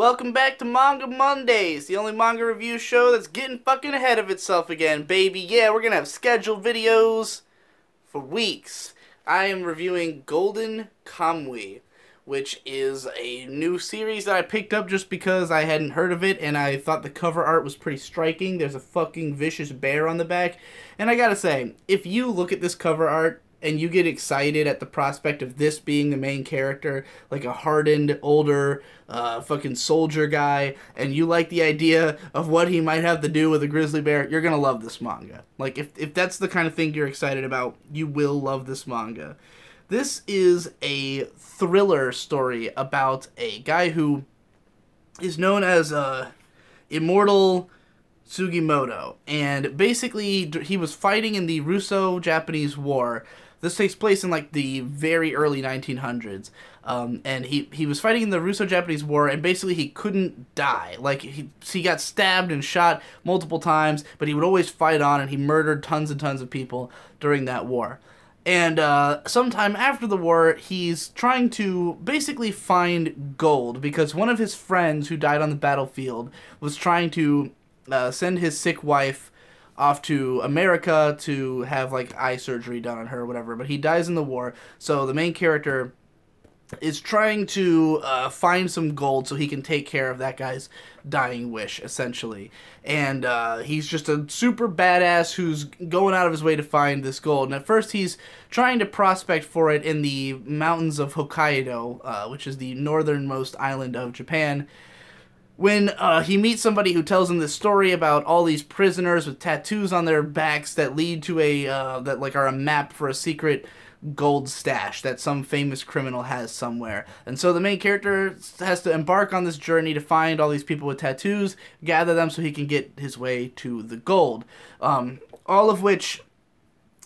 Welcome back to Manga Mondays, the only manga review show that's getting fucking ahead of itself again, baby. Yeah, we're gonna have scheduled videos for weeks. I am reviewing Golden Kamuy, which is a new series that I picked up just because I hadn't heard of it and I thought the cover art was pretty striking. There's a fucking vicious bear on the back. And I gotta say, if you look at this cover art and you get excited at the prospect of this being the main character, like a hardened, older, fucking soldier guy, and you like the idea of what he might have to do with a grizzly bear, you're gonna love this manga. Like, if that's the kind of thing you're excited about, you will love this manga. This is a thriller story about a guy who is known as Immortal Sugimoto, and basically he was fighting in the Russo-Japanese War. This takes place in like the very early 1900s, and he was fighting in the Russo-Japanese War, and basically he couldn't die. Like he got stabbed and shot multiple times, but he would always fight on, and he murdered tons and tons of people during that war. And sometime after the war, he's trying to basically find gold because one of his friends who died on the battlefield was trying to send his sick wife off to America to have like eye surgery done on her or whatever, but he dies in the war. So the main character is trying to find some gold so he can take care of that guy's dying wish, essentially. And he's just a super badass who's going out of his way to find this gold. And at first he's trying to prospect for it in the mountains of Hokkaido, which is the northernmost island of Japan, when he meets somebody who tells him this story about all these prisoners with tattoos on their backs that lead to a that like are a map for a secret gold stash that some famous criminal has somewhere. And so the main character has to embark on this journey to find all these people with tattoos, gather them so he can get his way to the gold. All of which,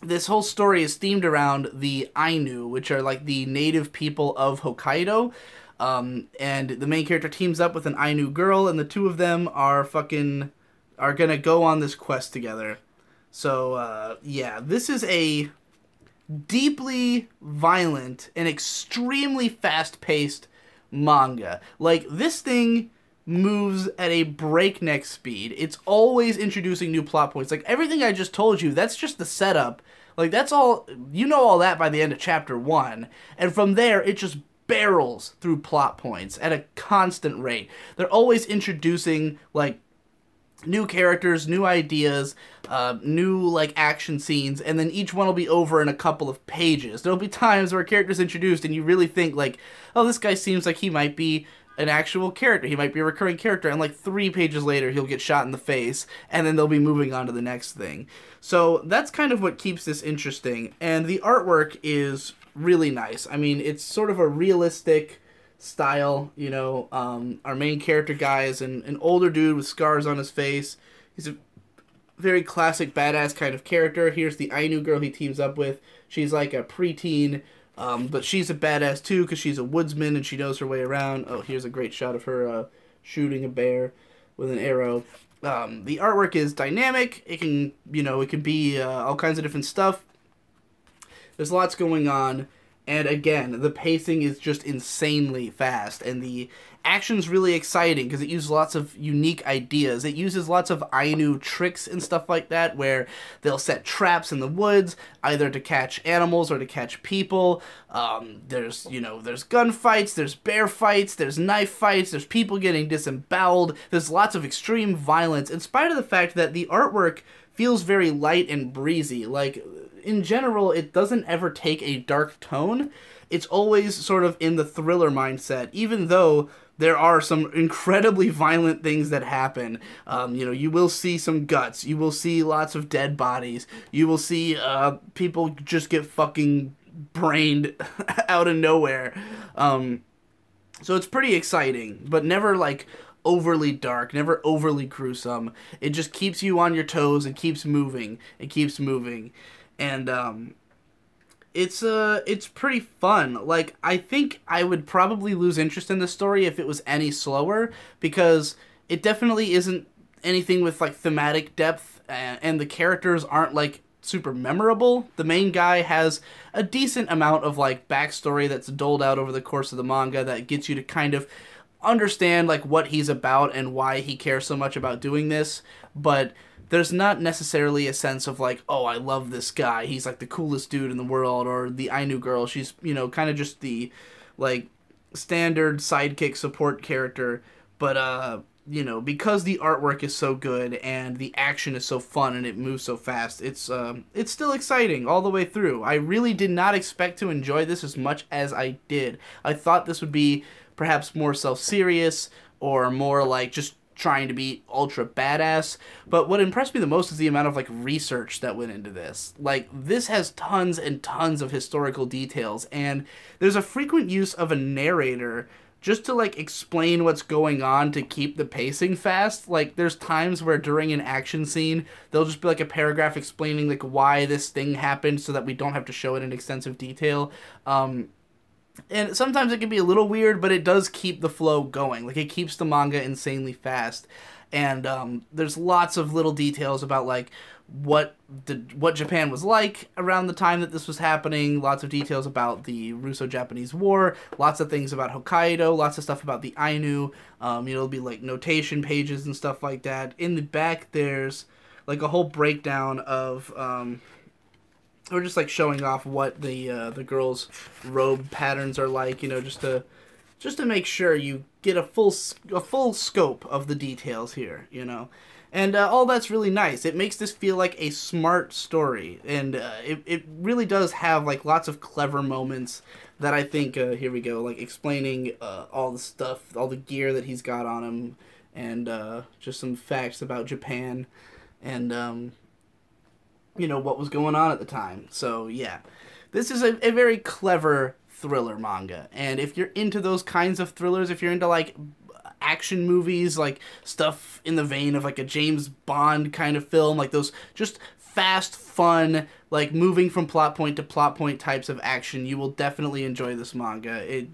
this whole story is themed around the Ainu, which are like the native people of Hokkaido. And the main character teams up with an Ainu girl, and the two of them are gonna go on this quest together. So, yeah, this is a deeply violent and extremely fast-paced manga. Like, this thing moves at a breakneck speed. It's always introducing new plot points. Like, everything I just told you, that's just the setup. Like, that's all, you know all that by the end of chapter 1. And from there, it just barrels through plot points at a constant rate. They're always introducing, like, new characters, new ideas, new, like, action scenes, and then each one will be over in a couple of pages. There'll be times where a character's introduced and you really think, like, oh, this guy seems like he might be an actual character. He might be a recurring character, and like 3 pages later, he'll get shot in the face, and then they'll be moving on to the next thing. So that's kind of what keeps this interesting, and the artwork is really nice. I mean, it's sort of a realistic style, you know. Our main character guy is an older dude with scars on his face. He's a very classic badass kind of character. Here's the Ainu girl he teams up with. She's like a preteen, but she's a badass too because she's a woodsman and she knows her way around. Oh, here's a great shot of her shooting a bear with an arrow. The artwork is dynamic. It can, you know, it can be all kinds of different stuff. There's lots going on, and again, the pacing is just insanely fast, and the action's really exciting because it uses lots of unique ideas. It uses lots of Ainu tricks and stuff like that, where they'll set traps in the woods, either to catch animals or to catch people. There's, you know, there's gunfights, there's bear fights, there's knife fights, there's people getting disemboweled. There's lots of extreme violence, in spite of the fact that the artwork feels very light and breezy. Like, in general, it doesn't ever take a dark tone. It's always sort of in the thriller mindset, even though there are some incredibly violent things that happen. You know, you will see some guts. You will see lots of dead bodies. You will see people just get fucking brained out of nowhere. So it's pretty exciting, but never, like, overly dark, never overly gruesome. It just keeps you on your toes and keeps moving. It keeps moving. And it's pretty fun. Like, I think I would probably lose interest in this story if it was any slower, because it definitely isn't anything with, like, thematic depth, and the characters aren't, like, super memorable. The main guy has a decent amount of, like, backstory that's doled out over the course of the manga that gets you to kind of understand like what he's about and why he cares so much about doing this, but there's not necessarily a sense of like, oh, I love this guy, he's like the coolest dude in the world, or the Ainu girl, she's, you know, kind of just the like standard sidekick support character. But you know, because the artwork is so good and the action is so fun and it moves so fast, it's still exciting all the way through. I really did not expect to enjoy this as much as I did. I thought this would be perhaps more self-serious or more like just trying to be ultra badass, but what impressed me the most is the amount of like research that went into this. Like, this has tons and tons of historical details, and there's a frequent use of a narrator just to like explain what's going on to keep the pacing fast. Like, there's times where during an action scene there'll just be like a paragraph explaining like why this thing happened so that we don't have to show it in extensive detail. And sometimes it can be a little weird, but it does keep the flow going. Like, it keeps the manga insanely fast. And there's lots of little details about like what Japan was like around the time that this was happening. Lots of details about the Russo-Japanese War. Lots of things about Hokkaido. Lots of stuff about the Ainu. You know, it'll be like notation pages and stuff like that. In the back, there's like a whole breakdown of or just like showing off what the girls' robe patterns are like, you know, just to make sure you get a full scope of the details here, you know. And all that's really nice. It makes this feel like a smart story, and it really does have like lots of clever moments that I think here we go, like explaining all the stuff, all the gear that he's got on him, and just some facts about Japan, and you know, what was going on at the time. So yeah, this is a very clever thriller manga, and if you're into those kinds of thrillers, if you're into like action movies, like stuff in the vein of like a James Bond kind of film, like those just fast, fun, like moving from plot point to plot point types of action, you will definitely enjoy this manga.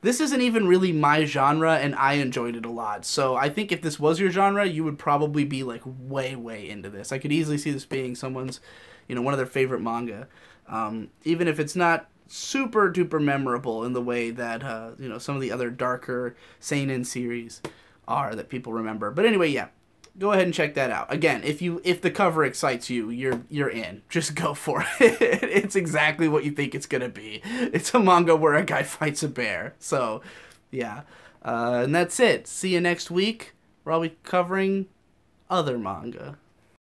This isn't even really my genre, and I enjoyed it a lot. So I think if this was your genre, you would probably be like way into this. I could easily see this being someone's, you know, one of their favorite manga, even if it's not super duper memorable in the way that you know, some of the other darker seinen series are that people remember. But anyway, yeah, go ahead and check that out. Again, if the cover excites you, you're in. Just go for it. It's exactly what you think it's gonna be. It's a manga where a guy fights a bear. So yeah, and that's it. See you next week, where I'll be covering other manga.